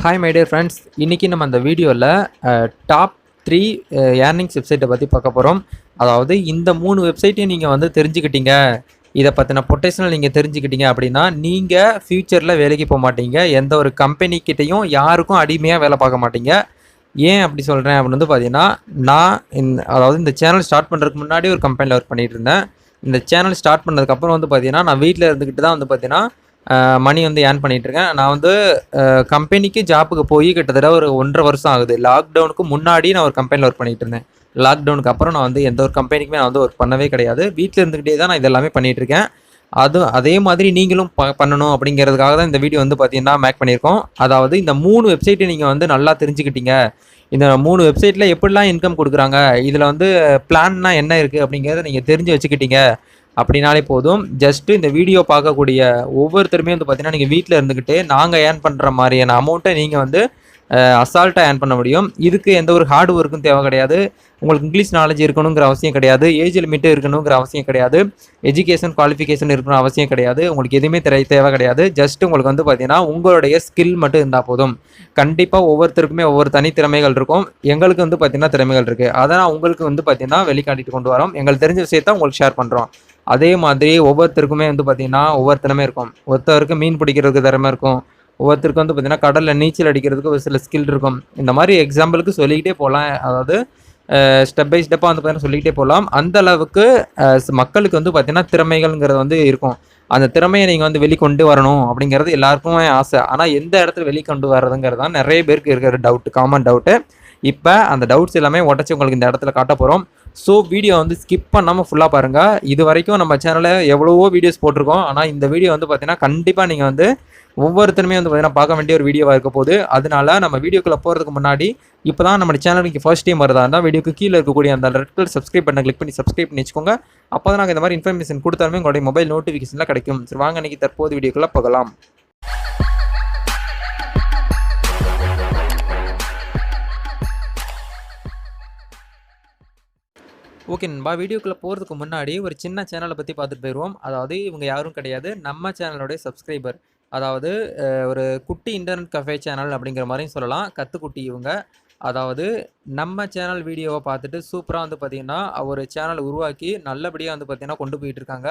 Hi my dear friends, இன்றைக்கி நம்ம அந்த வீடியோவில் டாப் 3 ஏர்னிங்ஸ் வெப்சைட்டை பற்றி பார்க்க போகிறோம். அதாவது இந்த 3 வெப்சைட்டையும் நீங்கள் வந்து தெரிஞ்சுக்கிட்டீங்க, இதை பற்றின பொட்டன்ஷியல் நீங்கள் தெரிஞ்சுக்கிட்டீங்க அப்படின்னா நீங்கள் ஃப்யூச்சரில் வேலைக்கு போக மாட்டீங்க. எந்த ஒரு கம்பெனிக்கிட்டையும் யாருக்கும் அடிமையாக வேலை பார்க்க மாட்டீங்க. ஏன் அப்படி சொல்கிறேன் அப்படின்னு வந்து பார்த்தீங்கன்னா, நான் அதாவது இந்த சேனல் ஸ்டார்ட் பண்ணுறதுக்கு முன்னாடி ஒரு கம்பெனியில் ஒர்க் பண்ணிகிட்டு இருந்தேன். இந்த சேனல் ஸ்டார்ட் பண்ணதுக்கப்புறம் வந்து பார்த்தீங்கன்னா, நான் வீட்டில் இருந்துக்கிட்டு தான் வந்து பார்த்தீங்கன்னா மணி வந்து ஏர்ன் பண்ணிகிட்ருக்கேன். நான் வந்து கம்பெனிக்கு ஜாப்புக்கு போய் கிட்டத்தட்ட ஒரு 1.5 வருஷம் ஆகுது. லாக்டவுனுக்கு முன்னாடி நான் ஒரு கம்பெனியில் ஒர்க் பண்ணிகிட்டு இருந்தேன். லாக்டவுனுக்கு அப்புறம் நான் வந்து எந்த ஒரு கம்பெனிக்குமே நான் வந்து ஒர்க் பண்ணவே கிடையாது. வீட்டில் இருந்துக்கிட்டே தான் நான் இது எல்லாமே பண்ணிகிட்ருக்கேன். அதே மாதிரி நீங்களும் பண்ணணும் அப்படிங்கிறதுக்காக தான் இந்த வீடியோ வந்து பார்த்தீங்கன்னா மேக் பண்ணியிருக்கோம். அதாவது இந்த 3 வெப்சைட்டை நீங்கள் வந்து நல்லா தெரிஞ்சுக்கிட்டீங்க. இந்த 3 வெப்சைட்டில் எப்படிலாம் இன்கம் கொடுக்குறாங்க, இதில் வந்து பிளான்னா என்ன இருக்குது அப்படிங்கிறத நீங்கள் தெரிஞ்சு வச்சுக்கிட்டீங்க அப்படின்னாலே போதும். ஜஸ்ட்டு இந்த வீடியோ பார்க்கக்கூடிய ஒவ்வொருத்தருமே வந்து பார்த்தீங்கன்னா, நீங்கள் வீட்டில் இருந்துக்கிட்டே நாங்கள் ஏர்ன் பண்ணுற மாதிரியான அமௌண்ட்டை நீங்கள் வந்து அசால்ட்டாக ஏர்ன் பண்ண முடியும். இதுக்கு எந்த ஒரு ஹார்ட் ஒர்க்கும் தேவை கிடையாது. உங்களுக்கு இங்கிலீஷ் நாலேஜ் இருக்கணுங்கிற அவசியம் கிடையாது. ஏஜ் லிமிட்டு இருக்கணுங்கிற அவசியம் கிடையாது. எஜுகேஷன் குவாலிஃபிகேஷன் இருக்கணும் அவசியம் கிடையாது. உங்களுக்கு எதுவுமே தேவை கிடையாது. ஜஸ்ட் உங்களுக்கு வந்து பார்த்தீங்கன்னா, உங்களுடைய ஸ்கில் மட்டும் இருந்தால் போதும். கண்டிப்பாக ஒவ்வொருத்தருக்குமே ஒவ்வொரு தனித்திறமைகள் இருக்கும். எங்களுக்கு வந்து பார்த்தீங்கன்னா திறமைகள் இருக்குது. அதை நான் உங்களுக்கு வந்து பார்த்தீங்கன்னா வெளிக்காட்டிட்டு கொண்டு வரோம். எங்களுக்கு தெரிஞ்ச விஷயத்த உங்களுக்கு ஷேர் பண்ணுறோம். அதே மாதிரி ஒவ்வொருத்தருக்குமே வந்து பார்த்தீங்கன்னா ஒவ்வொரு திறமை இருக்கும். ஒருத்தருக்கு மீன் பிடிக்கிறதுக்கு திறமை இருக்கும். ஒவ்வொருத்தருக்கு வந்து பார்த்தீங்கன்னா கடலில் நீச்சல் அடிக்கிறதுக்கு ஒரு சில ஸ்கில் இருக்கும். இந்த மாதிரி எக்ஸாம்பிளுக்கு சொல்லிக்கிட்டே போகலாம். அதாவது ஸ்டெப் பை ஸ்டெப்பாக வந்து பார்த்தீங்கன்னா சொல்லிக்கிட்டே போகலாம். அந்த அளவுக்கு மக்களுக்கு வந்து பார்த்தீங்கன்னா திறமைகள்ங்கிறது வந்து இருக்கும். அந்த திறமையை நீங்கள் வந்து வெளிக்கொண்டு வரணும் அப்படிங்கிறது எல்லாருக்குமே ஆசை. ஆனால் எந்த இடத்துல வெளிக்கொண்டு வர்றதுங்கிறது தான் நிறைய பேருக்கு இருக்கிற டவுட்டு, காமன் டவுட்டு. இப்போ அந்த டவுட்ஸ் எல்லாமே உடச்சி உங்களுக்கு இந்த இடத்துல காட்ட போகிறோம். ஸோ வீடியோ வந்து ஸ்கிப் பண்ணாமல் ஃபுல்லாக பாருங்கள். இது வரைக்கும் நம்ம சேனலில் எவ்வளவோ வீடியோஸ் போட்டிருக்கோம். ஆனால் இந்த வீடியோ வந்து பார்த்தீங்கன்னா கண்டிப்பாக நீங்கள் வந்து ஒவ்வொருத்தருமே வந்து பார்த்தீங்கன்னா பார்க்க வேண்டிய ஒரு வீடியோவாக இருக்க போகுது. அதனால நம்ம வீடியோக்குள்ளே போகிறதுக்கு முன்னாடி இப்போ தான் நம்ம சேனலுக்கு ஃபர்ஸ்ட் டைம் வருதா இருந்தால் வீடியோக்கு கீழே இருக்கக்கூடிய அந்த ரெட் கலர் சப்ஸ்கிரைப் பண்ண கிளிக் பண்ணி சப்ஸ்கிரைப் பண்ணி வச்சுக்கோங்க. அப்போ தான் நாங்கள் இந்த மாதிரி இன்ஃபர்மேஷன் கொடுத்தாலுமே உங்களுடைய மொபைல் நோட்டிஃபிகேஷனில் கிடைக்கும். சரி, வாங்க இன்றைக்கி தற்போது வீடியோக்குள்ளே போகலாம். ஓகே நண்பா, வீடியோக்குள்ளே போகிறதுக்கு முன்னாடி ஒரு சின்ன சேனலை பற்றி பார்த்துட்டு போயிடுவோம். அதாவது இவங்க யாரும் கிடையாது, நம்ம சேனலோடைய சப்ஸ்கிரைபர். அதாவது ஒரு குட்டி இன்டர்நெட் கஃபே சேனல் அப்படிங்கிற மாதிரியும் சொல்லலாம். கத்துக்குட்டி இவங்க. அதாவது நம்ம சேனல் வீடியோவை பார்த்துட்டு சூப்பராக வந்து பார்த்திங்கன்னா ஒரு சேனல் உருவாக்கி நல்லபடியாக வந்து பார்த்திங்கன்னா கொண்டு போயிட்டுருக்காங்க.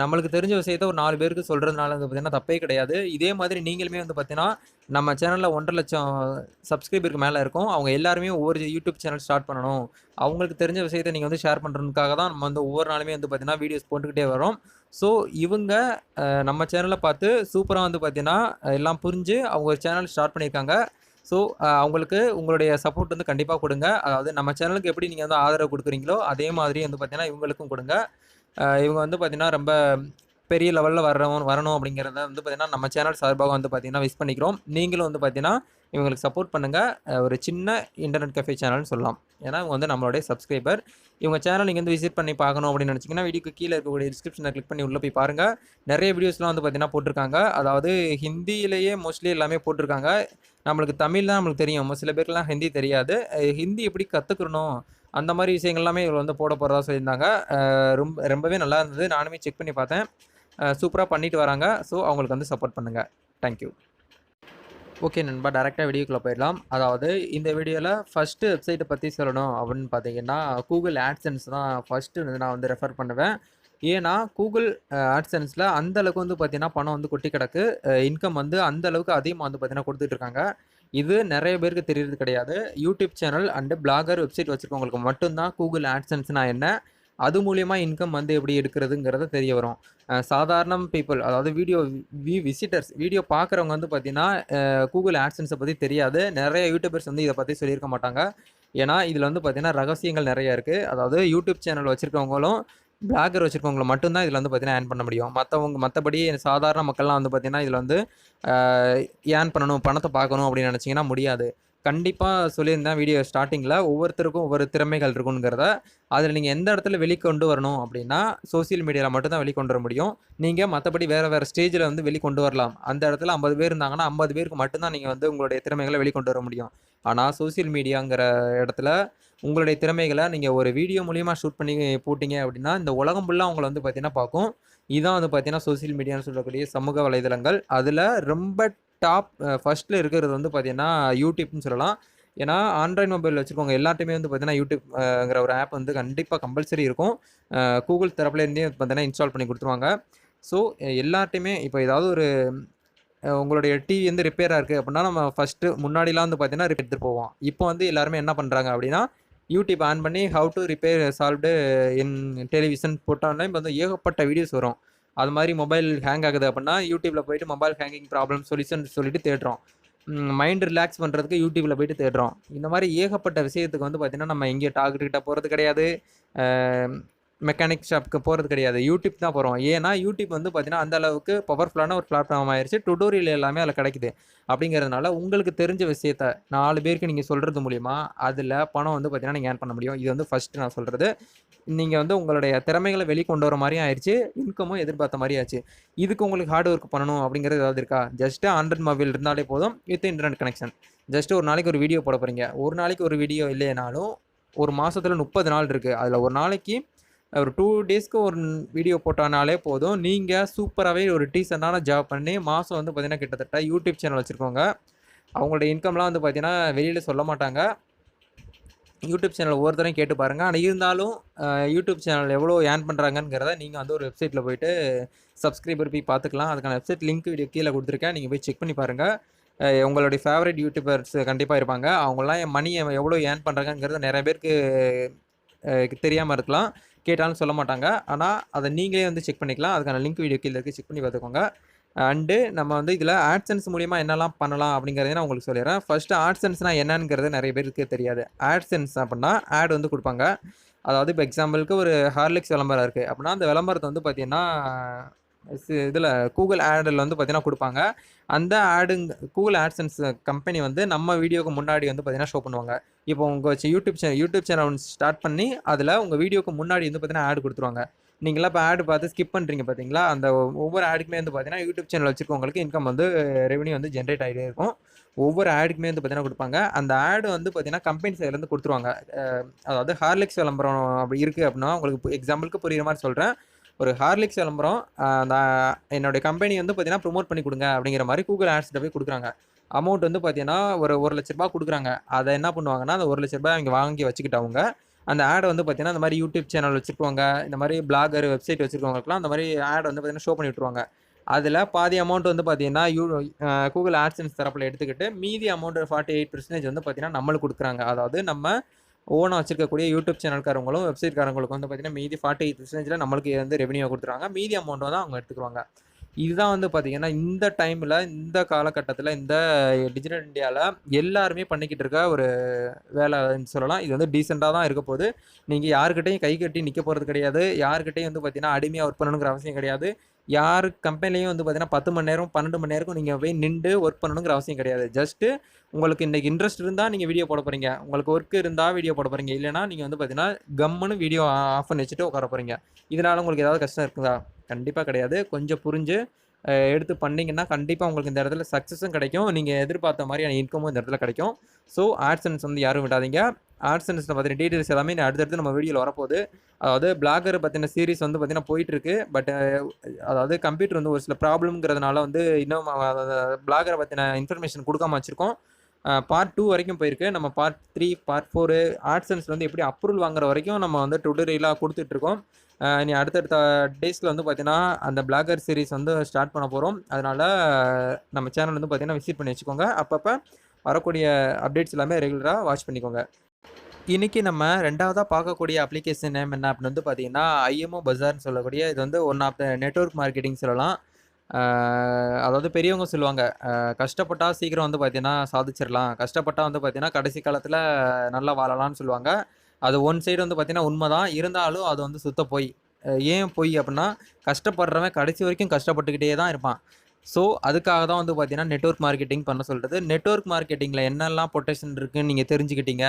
நம்மளுக்கு தெரிஞ்ச விஷயத்த ஒரு 4 பேருக்கு சொல்கிறதுனால வந்து பார்த்திங்கன்னா தப்பே கிடையாது. இதே மாதிரி நீங்களுமே வந்து பார்த்திங்கன்னா நம்ம சேனலில் 1,50,000 சப்ஸ்கிரைபருக்கு மேலே இருக்கும். அவங்க எல்லாருமே ஒவ்வொரு யூடியூப் சேனல் ஸ்டார்ட் பண்ணணும். அவங்களுக்கு தெரிஞ்ச விஷயத்தை நீங்கள் வந்து ஷேர் பண்ணுறதுக்காக தான் நம்ம வந்து ஒவ்வொரு நாளுமே வந்து பார்த்திங்கன்னா வீடியோஸ் போட்டுக்கிட்டே வரோம். ஸோ இவங்க நம்ம சேனலை பார்த்து சூப்பராக வந்து பார்த்திங்கன்னா எல்லாம் புரிஞ்சு அவங்க ஒரு சேனல் ஸ்டார்ட் பண்ணியிருக்காங்க. ஸோ அவங்களுக்கு உங்களுடைய சப்போர்ட் வந்து கண்டிப்பாக கொடுங்க. அதாவது நம்ம சேனலுக்கு எப்படி நீங்கள் வந்து ஆதரவு கொடுக்குறீங்களோ அதே மாதிரி வந்து பார்த்திங்கன்னா இவங்களுக்கும் கொடுங்க. இவங்க வந்து பார்த்திங்கன்னா ரொம்ப பெரிய லெவலில் வரணும் அப்படிங்கிறத வந்து பார்த்திங்கன்னா நம்ம சேனல் சார்பாக வந்து பார்த்திங்கன்னா விஷ் பண்ணிக்கிறோம். நீங்களும் வந்து பார்த்திங்கன்னா இவங்களுக்கு சப்போர்ட் பண்ணுங்கள். ஒரு சின்ன இன்டர்நெட் கஃபே சேனல்னு சொல்லலாம். ஏன்னா இவங்க வந்து நம்மளுடைய சப்ஸ்கிரைபர். இவங்க சேனல் நீங்கள் வந்து விசிட் பண்ணி பார்க்கணும் அப்படின்னு நினச்சிங்கன்னா வீடியோக்கு கீழே இருக்கக்கூடிய டிஸ்கிரிப்ஷனை கிளிக் பண்ணி உள்ளே போய் பாருங்கள். நிறைய வீடியோஸ்லாம் வந்து பார்த்திங்கன்னா போட்டிருக்காங்க. அதாவது ஹிந்தியிலேயே மோஸ்ட்லி எல்லாமே போட்டிருக்காங்க. நம்மளுக்கு தமிழ் தான் நம்மளுக்கு தெரியும். சில பேருக்குலாம் ஹிந்தி தெரியாது. ஹிந்தி எப்படி கற்றுக்கணும் அந்த மாதிரி விஷயங்கள் எல்லாமே இவங்க வந்து போட போகிறதா சொல்லியிருந்தாங்க. ரொம்பவே நல்லா இருந்தது. நானுமே செக் பண்ணி பார்த்தேன். சூப்பராக பண்ணிட்டு வராங்க. ஸோ அவங்களுக்கு வந்து சப்போர்ட் பண்ணுங்கள். தேங்க்யூ. ஓகே நண்பா, டேரெக்டாக வீடியோக்குள்ளே போயிடலாம். அதாவது இந்த வீடியோவில் ஃபஸ்ட்டு வெப்சைட்டை பற்றி சொல்லணும் அப்படின்னு பார்த்தீங்கன்னா கூகுள் ஆட்சன்ஸ் தான் ஃபஸ்ட்டு நான் வந்து ரெஃபர் பண்ணுவேன். ஏன்னா கூகுள் ஆட்சன்ஸில் அந்தளவுக்கு வந்து பார்த்திங்கன்னா பணம் வந்து கொட்டி கிடக்கு. இன்கம் வந்து அந்தளவுக்கு அதிகமாக வந்து பார்த்திங்கன்னா கொடுத்துட்ருக்காங்க. இது நிறைய பேருக்கு தெரியறது கிடையாது. YouTube channel and blogger website வச்சுருக்கவங்களுக்கு மட்டும்தான் கூகுள் ஆட்சன்ஸ்னால் என்ன, அது மூலிமா இன்கம் வந்து எப்படி எடுக்கிறதுங்கிறது தெரிய வரும். சாதாரண பீப்புள், அதாவது விசிட்டர்ஸ் வீடியோ பார்க்குறவங்க வந்து பார்த்திங்கன்னா கூகுள் ஆட்சன்ஸை பற்றி தெரியாது. நிறைய யூடியூபர்ஸ் வந்து இதை பற்றி சொல்லியிருக்க மாட்டாங்க. ஏன்னா இதில் வந்து பார்த்திங்கன்னா ரகசியங்கள் நிறைய இருக்குது. அதாவது யூடியூப் சேனல் வச்சுருக்கவங்களும் பிளாகர் வச்சுருக்கவங்களை மட்டும்தான் இதில் வந்து பார்த்திங்கன்னா ஏர்ன் பண்ண முடியும். மற்றபடி சாதாரண மக்கள்லாம் வந்து பார்த்திங்கன்னா இதில் வந்து ஏர்ன் பண்ணணும், பணத்தை பார்க்கணும் அப்படின்னு நினச்சிங்கன்னா முடியாது. கண்டிப்பாக சொல்லியிருந்தேன் வீடியோ ஸ்டார்டிங்கில், ஒவ்வொருத்தருக்கும் ஒவ்வொரு திறமைகள் இருக்குங்கிறத. அதில் நீங்கள் எந்த இடத்துல வெளிக்கொண்டு வரணும் அப்படின்னா சோசியல் மீடியாவில் மட்டும்தான் வெளிக்கொண்டு வர முடியும். நீங்கள் மற்றபடி வேறு ஸ்டேஜில் வந்து வெளிக்கொண்டு வரலாம். அந்த இடத்துல 50 பேர் இருந்தாங்கன்னா 50 பேருக்கு மட்டும்தான் நீங்கள் வந்து உங்களுடைய திறமைகளை வெளிக்கொண்டு வர முடியும். ஆனால் சோசியல் மீடியாங்கிற இடத்துல உங்களுடைய திறமைகளை நீங்கள் ஒரு வீடியோ மூலிமா ஷூட் பண்ணி போட்டிங்க அப்படின்னா இந்த உலகம் ஃபுல்லாக உங்களை வந்து பார்த்திங்கன்னா பார்க்கும். இதுதான் வந்து பார்த்திங்கன்னா சோசியல் மீடியான்னு சொல்லக்கூடிய சமூக வலைதளங்கள். அதில் ரொம்ப டாப் ஃபர்ஸ்ட்டில் இருக்கிறது வந்து பார்த்தீங்கன்னா யூடியூப்னு சொல்லலாம். ஏன்னா ஆண்ட்ராய்டு மொபைல் வச்சுருக்கவங்க எல்லார்ட்டையுமே வந்து பார்த்தீங்கன்னா யூடியூப்ங்கிற ஒரு ஆப் வந்து கண்டிப்பாக கம்பல்சரி இருக்கும். கூகுள் தரப்புலேருந்தே பார்த்தீங்கன்னா இன்ஸ்டால் பண்ணி கொடுத்துருவாங்க. ஸோ எல்லார்ட்டையுமே இப்போ ஏதாவது ஒரு உங்களுடைய டிவி வந்து ரிப்பேராக இருக்குது அப்படின்னா நம்ம ஃபஸ்ட்டு முன்னாடிலாம் வந்து பார்த்தீங்கன்னா ரிப்பேர் எடுத்துகிட்டு போவோம். இப்போ வந்து எல்லாருமே என்ன பண்ணுறாங்க அப்படின்னா யூடியூப் ஆன் பண்ணி how to repair solved in television போட்டோன்னா இப்போ வந்து ஏகப்பட்ட வீடியோஸ் வரும். அது மாதிரி மொபைல் ஹேங் ஆகுது அப்படின்னா யூடியூப்பில் போயிட்டு மொபைல் ஹேங்கிங் ப்ராப்ளம் சொல்யூஷன் சொல்லிட்டு தேடுறோம். மைண்ட் ரிலாக்ஸ் பண்ணுறதுக்கு யூடியூப்பில் போயிட்டு தேடுறோம். இந்த மாதிரி ஏகப்பட்ட விஷயத்துக்கு வந்து பார்த்திங்கன்னா நம்ம எங்கேயும் டாக்டர்கிட்ட போகிறது கிடையாது, மெக்கானிக் ஷாப்புக்கு போகிறது கிடையாது, யூடியூப் தான் போகிறோம். ஏன்னா யூடியூப் வந்து பார்த்திங்கன்னா அந்த அளவுக்கு பவர்ஃபுல்லான ஒரு பிளாட்ஃபார்ம் ஆயிடுச்சு. டுட்டோரியல் எல்லாமே அதில் கிடைக்குது. அப்படிங்கிறதுனால உங்களுக்கு தெரிஞ்ச விஷயத்த 4 பேருக்கு நீங்கள் சொல்கிறது மூலிமா அதில் பணம் வந்து பார்த்திங்கன்னா நீங்கள் ஏர்ன் பண்ண முடியும். இது வந்து ஃபஸ்ட்டு நான் சொல்கிறது. நீங்கள் வந்து உங்களுடைய திறமைகளை வெளிக்கொண்டு வர மாதிரியும் ஆயிடுச்சு, இன்கமும் எதிர்பார்த்த மாதிரி ஆச்சு. இதுக்கு உங்களுக்கு ஹார்ட் ஒர்க் பண்ணணும் அப்படிங்கிறது ஏதாவது இருக்கா? ஜஸ்ட்டு ஆண்ட்ராய்ட் மொபைல் இருந்தாலே போதும், வித் இன்டர்நெட் கனெக்ஷன். ஜஸ்ட்டு ஒரு நாளைக்கு ஒரு வீடியோ போட போகிறீங்க. ஒரு நாளைக்கு ஒரு வீடியோ இல்லைனாலும் ஒரு மாதத்தில் 30 நாள் இருக்குது. அதில் ஒரு நாளைக்கு ஒரு 2 டேஸ்க்கு ஒரு வீடியோ போட்டானாலே போதும், நீங்கள் சூப்பராகவே ஒரு டீசெண்டான ஜாப் பண்ணி மாதம் வந்து பார்த்திங்கன்னா கிட்டத்தட்ட யூடியூப் சேனல் வச்சுருக்கவங்க அவங்களோட இன்கம்லாம் வந்து பார்த்திங்கன்னா வெளியில் சொல்ல மாட்டாங்க. யூடியூப் சேனல் ஒவ்வொருத்தரையும் கேட்டு பாருங்கள். ஆனால் இருந்தாலும் யூடியூப் சேனல் எவ்வளோ ஏர்ன் பண்ணுறாங்கங்கிறத நீங்கள் வந்து ஒரு வெப்சைட்டில் போய்ட்டு சப்ஸ்கிரைபர் போய் பார்த்துக்கலாம். அதுக்கான வெப்சைட் லிங்க் வீடியோ கீழே கொடுத்துருக்கேன். நீங்கள் போய் செக் பண்ணி பாருங்கள். உங்களுடைய ஃபேவரட் யூடியூபர்ஸ் கண்டிப்பாக இருப்பாங்க. அவங்களாம் என் மணியை எவ்வளோ ஏர்ன் பண்ணுறாங்கங்கிறது நிறைய பேருக்கு தெரியாமல் இருக்கலாம். கேட்டாலும் சொல்ல மாட்டாங்க. ஆனால் அதை நீங்களே வந்து செக் பண்ணிக்கலாம். அதுக்கான லிங்க் வீடியோ கீழே இருக்குது, செக் பண்ணி பார்த்துக்கோங்க. அண்டு நம்ம வந்து இதில் ஆட்சன்ஸ் மூலிமா என்னெல்லாம் பண்ணலாம் அப்படிங்கிறத நான் உங்களுக்கு சொல்லிடுறேன். ஃபஸ்ட்டு ஆட்சன்ஸ்னால் என்னங்கிறது நிறைய பேருக்கு தெரியாது. ஆட்சன்ஸ் அப்படின்னா ஆட் வந்து கொடுப்பாங்க. அதாவது இப்போ எக்ஸாம்பிளுக்கு ஒரு ஹார்லிக்ஸ் விளம்பரம் இருக்குது அப்படின்னா அந்த விளம்பரத்தை வந்து பார்த்தீங்கன்னா இதில் கூகுள் ஆடில் வந்து பார்த்தீங்கன்னா கொடுப்பாங்க. அந்த கூகுள் ஆட்சன்ஸ் கம்பெனி வந்து நம்ம வீடியோக்கு முன்னாடி வந்து பார்த்தீங்கன்னா ஷோ பண்ணுவாங்க. இப்போ உங்கள் யூடியூப் சேனல் ஸ்டார்ட் பண்ணி அதில் உங்கள் வீடியோக்கு முன்னாடி வந்து பார்த்தீங்கன்னா ஆட் கொடுத்துருவாங்க. நீங்களாம் இப்போ ஆடு பார்த்து ஸ்கிப் பண்ணுறீங்க பார்த்தீங்களா? அந்த ஒவ்வொரு ஆடுக்குமே வந்து பார்த்தீங்கன்னா யூடியூப் சேனல் வச்சுருக்கவங்களுக்கு இன்கம் வந்து ரெவன்யூ வந்து ஜென்ரேட் ஆகிட்டே இருக்கும். ஒவ்வொரு ஆடுக்குமே வந்து பார்த்தீங்கன்னா கொடுப்பாங்க. அந்த ஆடு வந்து பார்த்தீங்கன்னா கம்பெனி சைட்லேருந்து கொடுத்துருவாங்க. அதாவது ஹார்லிக்ஸ் விளம்பரம் அப்படி இருக்குது அப்படின்னா உங்களுக்கு எக்ஸாம்பிளுக்கு புரியுற மாதிரி சொல்கிறேன். ஒரு ஹார்லிக்ஸ் விளம்பரம் அந்த என்னுடைய கம்பெனி வந்து பார்த்தீங்கன்னா ப்ரொமோட் பண்ணி கொடுங்க அப்படிங்கிற மாதிரி கூகுள் ஆட்ஸ்கிட்ட போய் கொடுக்குறாங்க. அமௌண்ட் வந்து பார்த்தீங்கன்னா ஒரு ₹1,00,000 கொடுக்குறாங்க. அதை என்ன பண்ணுவாங்கன்னா அந்த ₹1,00,000 அவங்க வாங்கி வச்சுக்கிட்டவங்க அந்த ஆடை வந்து பார்த்தீங்கன்னா இந்த மாதிரி யூடியூப் சேனல் வச்சுருக்கவங்க, இந்த மாதிரி பிளாகர் வெப்சைட் வச்சுருக்கவங்களுக்குலாம் அந்த மாதிரி ஆட் வந்து பார்த்தீங்கன்னா ஷோ பண்ணி விட்ருவாங்க. அதில் பாதி அமௌண்ட் வந்து பார்த்தீங்கன்னா கூகுள் ஆட்சன்ஸ் தரப்பில் எடுத்துக்கிட்டு மீதி அமௌண்ட் 48% வந்து பார்த்தீங்கன்னா நம்மளுக்கு கொடுக்குறாங்க. அதாவது நம்ம ஓனாக வச்சிருக்கக்கூடிய யூடியூப் சேனல்காரங்களும் வெப்சைட்காரங்களுக்கும் வந்து பார்த்தீங்கன்னா மீதி 48% நம்மளுக்கு வந்து ரெவன்யூ கொடுத்துருவாங்க. மீதி அமௌண்ட் தான் அவங்க எடுத்துக்குவாங்க. இதுதான் வந்து பார்த்தீங்கன்னா இந்த டைமில் இந்த காலகட்டத்தில் இந்த டிஜிட்டல் இந்தியாவில் எல்லாருமே பண்ணிக்கிட்டு இருக்க ஒரு வேலைன்னு சொல்லலாம். இது வந்து டீசெண்டாக தான் இருக்க போகுது. நீங்கள் யாருக்கிட்டையும் கை கட்டி நிற்க போகிறது கிடையாது. யாருக்கிட்டையும் வந்து பார்த்தீங்கன்னா அடிமையாக ஒர்க் பண்ணணுங்கிற அவசியம் கிடையாது. யார் கம்பெனிலையும் வந்து பார்த்தீங்கன்னா 10 மணி நேரம் 12 மணி நேரம் நீங்கள் போய் நின்று ஒர்க் பண்ணணுங்கிற அவசியம் கிடையாது. ஜஸ்ட்டு உங்களுக்கு இன்றைக்கி இன்ட்ரெஸ்ட் இருந்தால் நீங்கள் வீடியோ போட போகிறீங்க, உங்களுக்கு ஒர்க் இருந்தால் வீடியோ போட போகிறீங்க, இல்லைனா நீங்கள் வந்து பார்த்தீங்கன்னா கம்முன்னு வீடியோ ஆஃப் பண்ணி வச்சுட்டு உட்கார போகிறீங்க. இதனால் உங்களுக்கு ஏதாவது கஷ்டம் இருக்குதா? கண்டிப்பாக கிடையாது. கொஞ்சம் புரிஞ்சு எடுத்து பண்ணிங்கன்னா கண்டிப்பாக உங்களுக்கு இந்த இடத்துல சக்ஸஸும் கிடைக்கும். நீங்கள் எதிர்பார்த்த மாதிரியான இன்கமும் இந்த இடத்துல கிடைக்கும். ஸோ ஆட்சன்ஸ் வந்து யாரும் விடாதீங்க. ஆட்சன்ஸில் பற்றின டீட்டெயில்ஸ் எல்லாமே அடுத்தடுத்து நம்ம வீடியோவில் வரப்போகுது. அதாவது பிளாகர் பற்றின சீரிஸ் வந்து பார்த்திங்கன்னா போயிட்டுருக்கு. பட் அதாவது கம்ப்யூட்டர் வந்து ஒரு சில ப்ராப்ளம்ங்கிறதுனால வந்து இன்னும் பிளாகரை பற்றின இன்ஃபர்மேஷன் கொடுக்காம வச்சுருக்கோம். பார்ட் 2 வரைக்கும் போயிருக்கு. நம்ம பார்ட் 3, பார்ட் 4 ஆட்சன்ஸ் வந்து எப்படி அப்ரூவல் வாங்குற வரைக்கும் நம்ம வந்து டுட்டோரியலாக கொடுத்துட்ருக்கோம். இனி அடுத்தடுத்த டேஸில் வந்து பார்த்தீங்கன்னா அந்த பிளாகர் சீரிஸ் வந்து ஸ்டார்ட் பண்ண போகிறோம். அதனால் நம்ம சேனல் வந்து பார்த்தீங்கன்னா விசிட் பண்ணி வச்சுக்கோங்க. அப்பப்போ வரக்கூடிய அப்டேட்ஸ் எல்லாமே ரெகுலராக வாட்ச் பண்ணிக்கோங்க. இன்றைக்கி நம்ம 2வதாக பார்க்கக்கூடிய அப்ளிகேஷன் நேம் என்ன அப்படின்னு வந்து பார்த்தீங்கன்னா ஐஎம்ஓ பஜார்னு சொல்லக்கூடிய இது வந்து one of the network marketing சொல்லலாம். அதாவது பெரியவங்க சொல்லுவாங்க, கஷ்டப்பட்டால் சீக்கிரம் வந்து பார்த்தீங்கன்னா சாதிச்சிடலாம், கஷ்டப்பட்டால் வந்து பார்த்தீங்கன்னா கடைசி காலத்தில் நல்லா வாழலாம்னு சொல்லுவாங்க. அது ஒன் சைடு வந்து பார்த்தீங்கன்னா உண்மை தான். இருந்தாலும் அது வந்து சுத்த பொய். ஏன் பொய் அப்படின்னா கஷ்டப்படுறவன் கடைசி வரைக்கும் கஷ்டப்பட்டுக்கிட்டே தான் இருப்பான். ஸோ அதுக்காக தான் வந்து பார்த்தீங்கன்னா நெட்வொர்க் மார்க்கெட்டிங் பண்ண சொல்கிறது. நெட்வொர்க் மார்க்கெட்டிங்கில் என்னெல்லாம் பொட்டேஷன் இருக்குதுன்னு நீங்கள் தெரிஞ்சுக்கிட்டீங்க,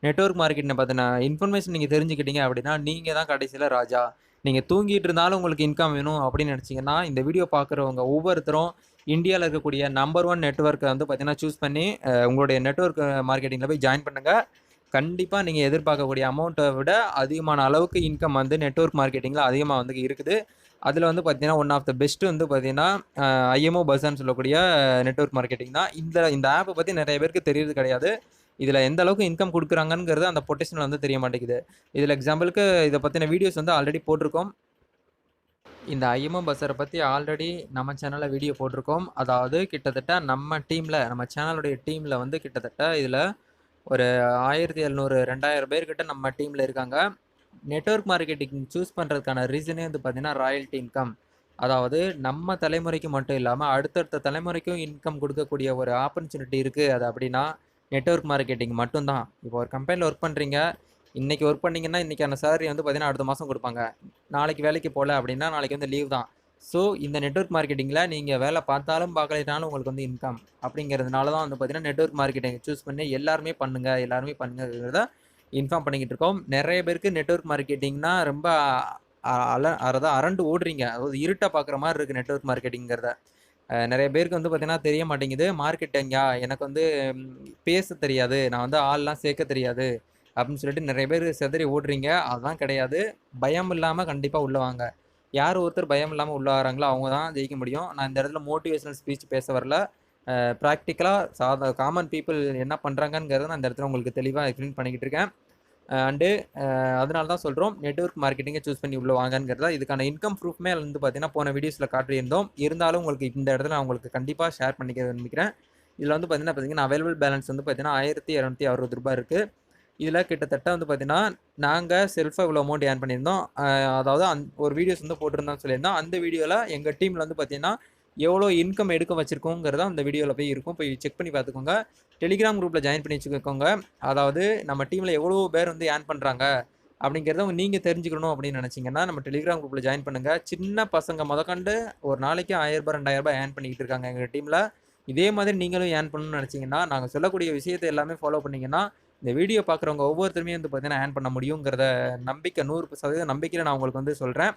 நெட்வொர்க் மார்க்கெட்டிங்கை பற்றின இன்ஃபர்மேஷன் நீங்கள் தெரிஞ்சுக்கிட்டீங்க அப்படின்னா நீங்கள் தான் கடைசியில் ராஜா. நீங்கள் தூங்கிட்டு இருந்தாலும் உங்களுக்கு இன்கம் வேணும் அப்படின்னு நினச்சிங்கன்னா இந்த வீடியோ பார்க்குறவங்க ஒவ்வொருத்தரும் இந்தியாவில் இருக்கக்கூடிய நம்பர் 1 நெட்வொர்க்கை வந்து பார்த்தீங்கன்னா சூஸ் பண்ணி உங்களுடைய நெட்வொர்க் மார்க்கெட்டிங்கில் போய் ஜாயின் பண்ணுங்கள். கண்டிப்பாக நீங்கள் எதிர்பார்க்கக்கூடிய அமௌண்ட்டை விட அதிகமான அளவுக்கு இன்கம் வந்து நெட்வொர்க் மார்க்கெட்டிங்கில் அதிகமாக வந்து இருக்குது. அதில் வந்து பார்த்தீங்கன்னா ஒன் ஆஃப் த பெஸ்ட்டு வந்து பார்த்தீங்கன்னா ஐஎம்ஓ பஸ்ஸான்னு சொல்லக்கூடிய நெட்வொர்க் மார்க்கெட்டிங் தான். இந்த ஆப்பை பற்றி நிறைய பேருக்கு தெரியறது கிடையாது. இதில் எந்த அளவுக்கு இன்கம் கொடுக்குறாங்கங்கிறது அந்த பொட்டேஷனில் வந்து தெரிய மாட்டேங்குது. இதில் எக்ஸாம்பிளுக்கு இதை பற்றின வீடியோஸ் வந்து ஆல்ரெடி போட்டிருக்கோம். இந்த ஐஎம்ஓ பஸ்ஸரை பற்றி ஆல்ரெடி நம்ம சேனலில் வீடியோ போட்டிருக்கோம். அதாவது கிட்டத்தட்ட நம்ம சேனலுடைய டீமில் வந்து கிட்டத்தட்ட இதில் ஒரு 1700 2000 பேர்கிட்ட நம்ம டீமில் இருக்காங்க. நெட்வொர்க் மார்க்கெட்டிங் சூஸ் பண்ணுறதுக்கான ரீசனே வந்து பார்த்தீங்கன்னா ராயல்ட்டி இன்கம். அதாவது நம்ம தலைமுறைக்கு மட்டும் இல்லாமல் அடுத்தடுத்த தலைமுறைக்கும் இன்கம் கொடுக்கக்கூடிய ஒரு ஆப்பர்ச்சுனிட்டி இருக்குது. அது அப்படின்னா நெட்வொர்க் மார்க்கெட்டிங் மட்டும்தான். இப்போ ஒரு கம்பெனியில் ஒர்க் பண்ணுறீங்க, இன்றைக்கி ஒர்க் பண்ணிங்கன்னா இன்றைக்கான சேலரி வந்து பார்த்தீங்கன்னா அடுத்த மாதம் கொடுப்பாங்க. நாளைக்கு வேலைக்கு போகல அப்படின்னா நாளைக்கு வந்து லீவ் தான். ஸோ இந்த நெட்வொர்க் மார்க்கெட்டிங்கில் நீங்கள் வேலை பார்த்தாலும் பார்க்கலைனாலும் உங்களுக்கு வந்து இன்கம் அப்படிங்கிறதுனால தான் வந்து பார்த்தீங்கன்னா நெட்வொர்க் மார்க்கெட்டிங் சூஸ் பண்ணி எல்லாருமே பண்ணுங்கிறத இன்ஃபார்ம் பண்ணிக்கிட்டு இருக்கோம். நிறைய பேருக்கு நெட்வொர்க் மார்க்கெட்டிங்னா ரொம்ப அதான் அரண்டு ஓடுறீங்க. அதாவது இருட்டை பார்க்குற மாதிரி இருக்குது நெட்வொர்க் மார்க்கெட்டிங்கிறத. நிறைய பேருக்கு வந்து பார்த்தீங்கன்னா தெரிய மாட்டேங்குது. மார்க்கெட்டிங்கா எனக்கு வந்து பேச தெரியாது, நான் வந்து ஆள்லாம் சேர்க்க தெரியாது அப்படின்னு சொல்லிட்டு நிறைய பேர் சிதறி ஓடுறீங்க. அதுதான் கிடையாது. பயம் இல்லாமல் கண்டிப்பாக உள்ள வாங்க. யார் ஒருத்தர் பயம் இல்லாமல் உள்ள வராங்களோ அவங்க தான் ஜெயிக்க முடியும். நான் இந்த இடத்துல மோட்டிவேஷனல் ஸ்பீச் பேச வரல. ப்ராக்டிக்கலாக காமன் பீப்புள் என்ன பண்ணுறாங்கங்கிறத நான் இந்த இடத்துல உங்களுக்கு தெளிவாக எக்ஸ்பிளைன் பண்ணிக்கிட்டு இருக்கேன். அண்டு அதனால தான் சொல்கிறோம் நெட்வொர்க் மார்க்கெட்டிங்கை சூஸ் பண்ணி உள்ள வாங்கங்கிறதா. இதுக்கான இன்கம் ப்ரூஃப்மே வந்து பார்த்தீங்கன்னா போன வீடியோஸில் காட்டியிருந்தோம். இருந்தாலும் உங்களுக்கு இந்த இடத்துல நான் உங்களுக்கு கண்டிப்பாக ஷேர் பண்ணிக்க விரும்பிக்கிறேன். இதில் வந்து பார்த்தீங்கன்னா அவைலபிள் பேலன்ஸ் வந்து பார்த்தீங்கன்னா ₹1260 இருக்குது. இதில் கிட்டத்தட்ட வந்து பார்த்தீங்கன்னா நாங்கள் செல்ஃபாக இவ்வளோ அமௌண்ட் ஏர்ன் பண்ணியிருந்தோம். அதாவது ஒரு வீடியோஸ் வந்து போட்டிருந்தோம்னு சொல்லியிருந்தோம். அந்த வீடியோவில் எங்கள் டீமில் வந்து பார்த்தீங்கன்னா எவ்வளோ இன்கம் எடுக்க வச்சுருக்கோங்கிறத அந்த வீடியோவில் போய் இருக்கும். போய் செக் பண்ணி பார்த்துக்கோங்க. டெலிகிராம் குரூப்பில் ஜாயின் பண்ணி வச்சுக்கோங்க. அதாவது நம்ம டீமில் எவ்வளோ பேர் வந்து ஏர்ன் பண்ணுறாங்க அப்படிங்கிறத நீங்கள் தெரிஞ்சுக்கணும் அப்படின்னு நினச்சிங்கன்னா நம்ம டெலிகிராம் குரூப்பில் ஜாயின் பண்ணுங்கள். சின்ன பசங்க முதற்கண்டு ஒரு நாளைக்கு ₹1000 ₹2000 ஏர்ன் பண்ணிக்கிட்டு இருக்காங்க எங்கள் டீமில். இதே மாதிரி நீங்களும் ஏர்ன் பண்ணணும்னு நினச்சிங்கன்னா நாங்கள் சொல்லக்கூடிய விஷயத்தை எல்லாமே ஃபாலோ பண்ணிங்கன்னா இந்த வீடியோ பார்க்குறவங்க ஒவ்வொருத்தருமே வந்து பார்த்தீங்கன்னா ஏர்ன் பண்ண முடியுங்கிறத நம்பிக்கை 100% நம்பிக்கையில் நான் உங்களுக்கு வந்து சொல்கிறேன்.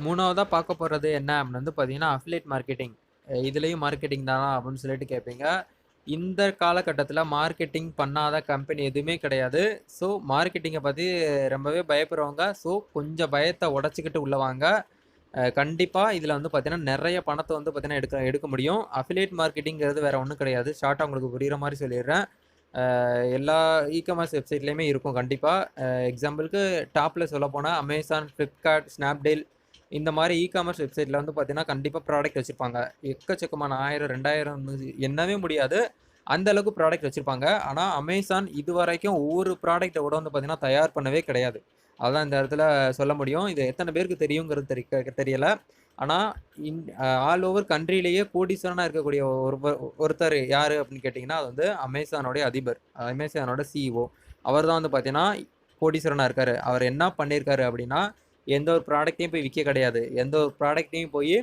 மூணாவதாக பார்க்க போகிறது என்ன அப்படின்னு வந்து பார்த்தீங்கன்னா அஃபிலியேட் மார்க்கெட்டிங். இதுலேயும் மார்க்கெட்டிங் தானா அப்படின்னு சொல்லிட்டு கேட்பீங்க. இந்த காலகட்டத்தில் மார்க்கெட்டிங் பண்ணாத கம்பெனி எதுவுமே கிடையாது. ஸோ மார்க்கெட்டிங்கை பற்றி ரொம்பவே பயப்படுறவங்க ஸோ கொஞ்சம் பயத்தை உடச்சிக்கிட்டு உள்ள வாங்க. கண்டிப்பாக இதில் வந்து பார்த்தீங்கன்னா நிறைய பணத்தை வந்து பார்த்தீங்கன்னா எடுக்க முடியும். அஃபிலியேட் மார்க்கெட்டிங்கிறது வேறு ஒன்றும் கிடையாது. ஷார்ட்டாக உங்களுக்கு புரிகிற மாதிரி சொல்லிடுறேன். எல்லா இ-காமர்ஸ் வெப்சைட்லேயுமே இருக்கும் கண்டிப்பாக. எக்ஸாம்பிளுக்கு டாப்பில் சொல்லப்போனால் அமேசான், ஃப்ளிப்கார்ட், ஸ்னாப்டீல் இந்த மாதிரி இ-காமர்ஸ் வெப்சைட்டில் வந்து பார்த்தீங்கன்னா கண்டிப்பாக ப்ராடக்ட் வச்சுருப்பாங்க. எக்கச்சக்கமான 1000 2000 எண்ணவே முடியாது அந்த அளவுக்கு ப்ராடக்ட் வச்சுருப்பாங்க. ஆனால் அமேசான் இது வரைக்கும் ஒவ்வொரு ப்ராடக்ட்டை கூட வந்து பார்த்தீங்கன்னா தயார் பண்ணவே கிடையாது. அதுதான் இந்த இடத்துல சொல்ல முடியும். இது எத்தனை பேருக்கு தெரியுங்கிறது தெரியலை. ஆனால் ஆல் ஓவர் கண்ட்ரிலேயே கோடீஸ்வரனாக இருக்கக்கூடிய ஒருத்தர் யார் அப்படின்னு கேட்டிங்கன்னா அது வந்து அமேசானோடைய அதிபர், அமேசானோட சிஇஓ. அவர் தான் வந்து பார்த்தீங்கன்னா கோடீஸ்வரனாக இருக்கார். அவர் என்ன பண்ணியிருக்காரு அப்படின்னா எந்த ஒரு ப்ராடக்ட்டையும் போய் விற்க கிடையாது, எந்த ஒரு ப்ராடக்ட்டையும் போய்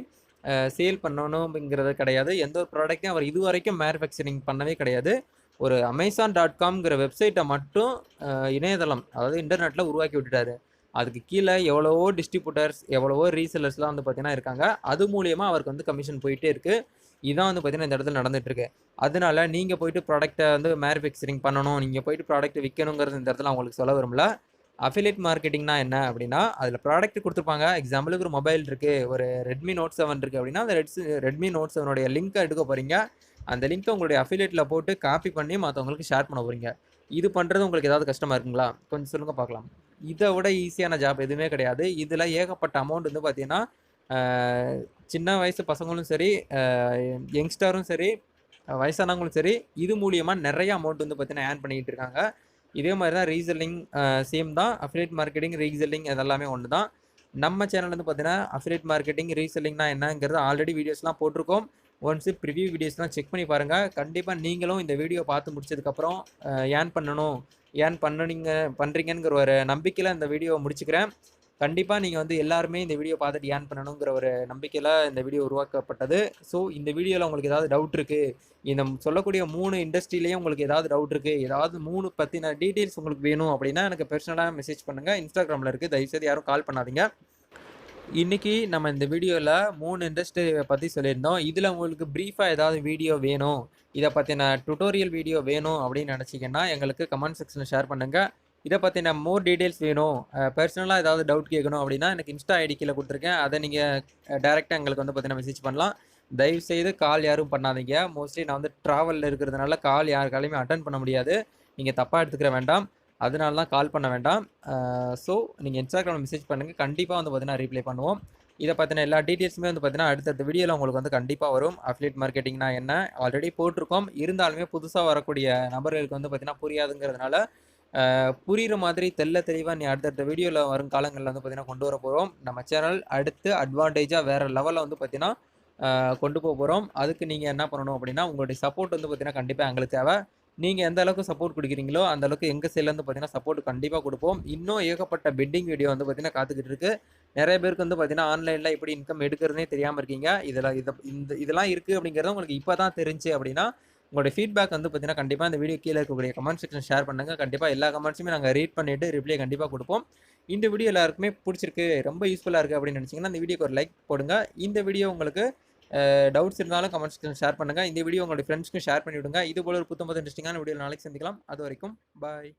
சேல் பண்ணணுங்கிறது கிடையாது, எந்த ஒரு ப்ராடக்ட்டையும் அவர் இது வரைக்கும் மேனுஃபேக்சரிங் பண்ணவே கிடையாது. ஒரு Amazon.comங்கிற வெப்சைட்டை மட்டும் இணையதளம் அதாவது இன்டர்நெட்டில் உருவாக்கி விட்டுட்டாரு. அதுக்கு கீழே எவ்வளவோ டிஸ்ட்ரிபியூட்டர்ஸ் எவ்வளவோ ரீசெல்லர்ஸ்லாம் வந்து பார்த்தீங்கன்னா இருக்காங்க. அது மூலியமாக அவருக்கு வந்து கமிஷன் போயிட்டே இருக்குது. இதான் வந்து பார்த்தீங்கன்னா இந்த இடத்துல நடந்துகிட்ருக்கு. அதனால நீங்கள் போயிட்டு ப்ராடக்ட்டை வந்து மேனுஃபேக்சரிங் பண்ணணும், நீங்கள் போயிட்டு ப்ராடக்ட்டை விற்கணுங்கிறது இந்த இடத்துல அவங்களுக்கு சொல்ல விரும்பல. அஃபிலியேட் மார்க்கெட்டிங்னா என்ன அப்படின்னா அதில் ப்ராடக்ட் கொடுத்துருப்பாங்க. எக்ஸாம்பிளுக்கு ஒரு மொபைல் இருக்குது, ஒரு ரெட்மி நோட் 7 இருக்குது அப்படின்னா அந்த ரெட்மி நோட் 7 லிங்க்கை எடுக்க போகிறீங்க. அந்த லிங்க்கை உங்களுடைய அஃபிலியேட்டில் போட்டு காப்பி பண்ணி மற்றவங்களுக்கு ஷேர் பண்ண போகிறீங்க. இது பண்ணுறது உங்களுக்கு ஏதாவது கஷ்டமாக இருக்குங்களா? கொஞ்சம் சொல்லுங்கள் பார்க்கலாம். இதை விட ஈஸியான ஜாப் எதுவுமே கிடையாது. இதில் ஏகப்பட்ட அமௌண்ட் வந்து பார்த்தீங்கன்னா சின்ன வயசு பசங்களும் சரி, யங்ஸ்டரும் சரி, வயசானவங்களும் சரி, இது மூலியமாக நிறைய அமௌண்ட் வந்து பார்த்தீங்கன்னா ஏர்ன் பண்ணிக்கிட்டு இருக்காங்க. இதே மாதிரி தான் ரீசெல்லிங் சேம் தான். அஃபிலியேட் மார்க்கெட்டிங், ரீசெல்லிங் இதெல்லாமே ஒன்று தான். நம்ம சேனல் வந்து பார்த்தீங்கன்னா அஃபிலியேட் மார்க்கெட்டிங், ரீசெல்லிங்னா என்னங்கிறது ஆல்ரெடி வீடியோஸ்லாம் போட்டிருக்கோம். ஒன்ஸ் ப்ரிவியூ வீடியோஸ்லாம் செக் பண்ணி பாருங்கள். கண்டிப்பாக நீங்களும் இந்த வீடியோ பார்த்து முடிச்சதுக்கப்புறம் ஏர்ன் பண்ணணும், ஏர்ன் பண்ணுறீங்கங்கிற ஒரு நம்பிக்கையில் இந்த வீடியோவை முடிச்சுக்கிறேன். கண்டிப்பாக நீங்கள் வந்து எல்லாருமே இந்த வீடியோ பார்த்துட்டு ஏர்ன் பண்ணணுங்கிற ஒரு நம்பிக்கையில் இந்த வீடியோ உருவாக்கப்பட்டது. ஸோ இந்த வீடியோவில் உங்களுக்கு ஏதாவது டவுட் இருக்குது, இந்த சொல்லக்கூடிய 3 இண்டஸ்ட்ரியிலையும் உங்களுக்கு ஏதாவது டவுட் இருக்குது, ஏதாவது 3 பற்றின டீட்டெயில்ஸ் உங்களுக்கு வேணும் அப்படின்னா எனக்கு பர்சனலாக மெசேஜ் பண்ணுங்கள். இன்ஸ்டாகிராமில் இருக்குது, தயவுசெய்து யாரும் கால் பண்ணாதீங்க. இன்றைக்கி நம்ம இந்த வீடியோவில் 3 இண்டஸ்ட்ரியை பற்றி சொல்லியிருந்தோம். இதில் உங்களுக்கு ப்ரீஃபாக ஏதாவது வீடியோ வேணும், இதை பற்றின டுட்டோரியல் வீடியோ வேணும் அப்படின்னு நினச்சிங்கன்னா எங்களுக்கு கமெண்ட் செக்ஷனில் ஷேர் பண்ணுங்கள். இதை பற்றின மோர் டீட்டெயில்ஸ் வேணும், பர்சனலாக ஏதாவது டவுட் கேட்கணும் அப்படின்னா எனக்கு இன்ஸ்டா ஐடி கீழே கொடுத்துருக்கேன். அதை நீங்கள் டேரெக்டாக எங்களுக்கு வந்து பார்த்தீங்கன்னா மெசேஜ் பண்ணலாம். தயவுசெய்து கால் யாரும் பண்ணாதீங்க. மோஸ்ட்லி நான் வந்து ட்ராவலில் இருக்கிறதுனால கால் யார் காலையுமே அட்டன் பண்ண முடியாது. நீங்கள் தப்பாக எடுத்துக்கிற வேண்டாம். அதனால தான் கால் பண்ண வேண்டாம். ஸோ நீங்கள் இன்ஸ்டாகிராமில் மெசேஜ் பண்ணுங்கள். கண்டிப்பாக வந்து பார்த்தீங்கன்னா ரீப்ளை பண்ணுவோம். இதை பற்றின எல்லா டீட்டெயில்ஸுமே வந்து பார்த்தீங்கன்னா அடுத்தடுத்த வீடியோவில் உங்களுக்கு வந்து கண்டிப்பாக வரும். அஃபிலியேட் மார்க்கெட்டிங்னா என்ன ஆல்ரெடி போட்டிருக்கோம். இருந்தாலுமே புதுசாக வரக்கூடிய நபர்களுக்கு வந்து பார்த்தீங்கன்னா புரியாதுங்கிறதுனால புரிகிற மாதிரி தெளிவாக நீ அடுத்தடுத்த வீடியோவில் வரும் காலங்களில் வந்து பார்த்தீங்கன்னா கொண்டு வர போகிறோம். நம்ம சேனல் அடுத்து அட்வான்டேஜாக வேறு லெவலில் வந்து பார்த்தீங்கன்னா கொண்டு போக போகிறோம். அதுக்கு நீங்கள் என்ன பண்ணணும் அப்படின்னா உங்களுடைய சப்போர்ட் வந்து பார்த்தீங்கன்னா கண்டிப்பாக எங்களுக்கு தேவை. நீங்கள் எந்த அளவுக்கு சப்போர்ட் கொடுக்குறீங்களோ அந்த அளவுக்கு எங்கள் சைட்லேருந்து பார்த்தீங்கன்னா சப்போர்ட் கண்டிப்பாக கொடுப்போம். இன்னும் ஏகப்பட்ட பெட்டிங் வீடியோ வந்து பார்த்தீங்கன்னா காத்துக்கிட்டு இருக்கு. நிறைய பேருக்கு வந்து பார்த்தீங்கன்னா ஆன்லைனில் எப்படி இன்கம் எடுக்கிறதுனே தெரியாமல் இருக்கீங்க. இதெல்லாம் இருக்குது அப்படிங்கிறது உங்களுக்கு இப்போ தான் தெரிஞ்சு அப்படின்னா உங்களுடைய ஃபீட்பேக் வந்து பார்த்தீங்கன்னா கண்டிப்பாக இந்த வீடியோ கீழே இருக்கக்கூடிய கமெண்ட் செக்ஷன் ஷேர் பண்ணுங்கள். கண்டிப்பாக எல்லா கமெண்ட்ஸுமே நாங்கள் ரீட் பண்ணிவிட்டு ரிப்ளை கண்டிப்பாக கொடுப்போம். இந்த வீடியோ எல்லாருக்குமே பிடிச்சிருக்கு, ரொம்ப யூஸ்ஃபுல்லாக இருக்குது அப்படின்னு நினச்சிங்கன்னா இந்த வீடியோக்கு ஒரு லைக் போடுங்க. இந்த வீடியோ உங்களுக்கு டவுட்ஸ் இருந்தாலும் கமெண்ட் செக்ஷன் ஷேர் பண்ணுங்கள். இந்த வீடியோ உங்களுடைய ஃப்ரெண்ட்ஸ்க்கும் ஷேர் பண்ணி விடுங்க. இது போல ஒரு புத்தம் இன்ட்ரெஸ்டிங்கான வீடியோ நாளைக்கு சந்திக்கலாம். அது வரைக்கும் பாய்.